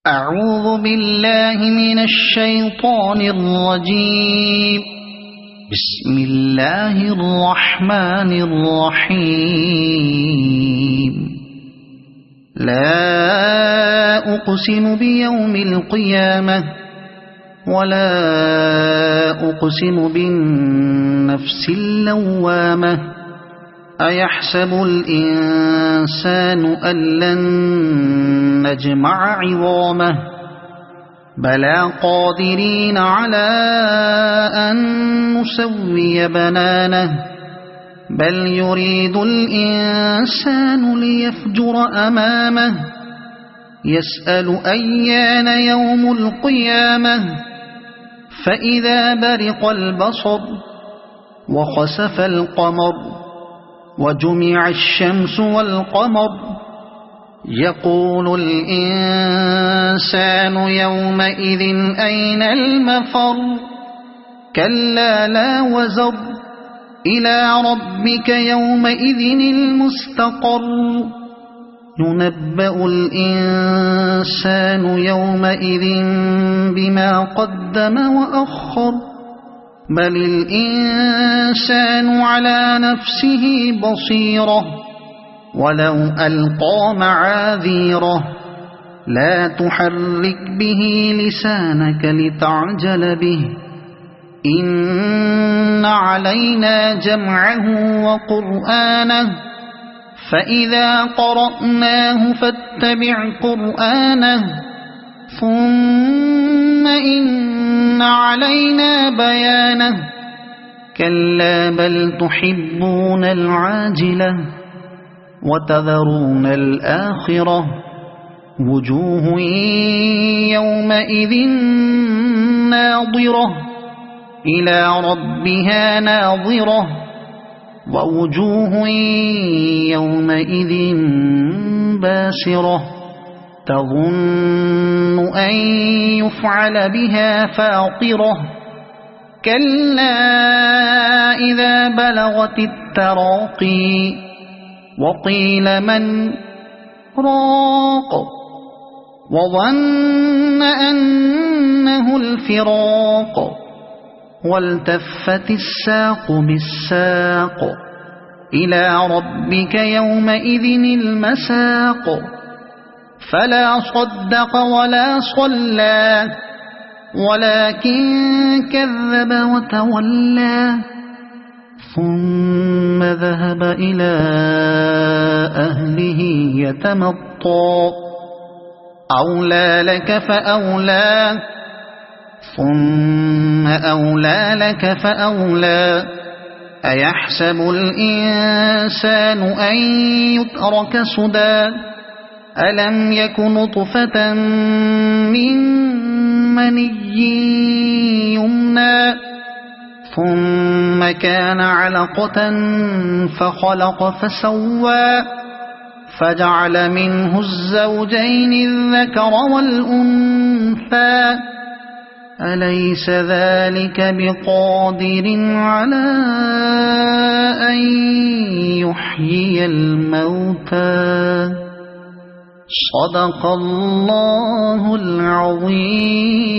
أعوذ بالله من الشيطان الرجيم. بسم الله الرحمن الرحيم. لا أقسم بيوم القيامة ولا أقسم بالنفس اللوامة. أيحسب الإنسان أن لن نجمع عظامه بلى قادرين على أن نسوي بنانه بل يريد الإنسان ليفجر أمامه يسأل أيان يوم القيامة فإذا برق البصر وخسف القمر وجمع الشمس والقمر يقول الإنسان يومئذ أين المفر كلا لا وزر إلى ربك يومئذ المستقر ينبأ الإنسان يومئذ بما قدم وأخر بل الإنسان على نفسه بصيرة ولو ألقى معاذيره لا تحرك به لسانك لتعجل به إن علينا جمعه وقرآنه فإذا قرأناه فاتبع قرآنه ثم إن علينا بيانه كلا بل تحبون العاجلة وتذرون الآخرة وجوه يومئذ ناظرة إلى ربها ناظرة ووجوه يومئذ باسرة تظن أن يفعل بها فاقرة كلا إذا بلغت التراقي وقيل من راق وظن أنه الفراق والتفت الساق بالساق إلى ربك يومئذ المساق فلا صدق ولا صلى ولكن كذب وتولى ثم ذهب إلى أهله يتمطى أولى لك فأولى ثم أولى لك فأولى أيحسب الإنسان أن يترك سدى ألم يك نطفة من مني يمنى ثم كان علقة فخلق فسوى فجعل منه الزوجين الذكر والأنثى أليس ذلك بقادر على أن يحيي الموتى صدق الله العظيم.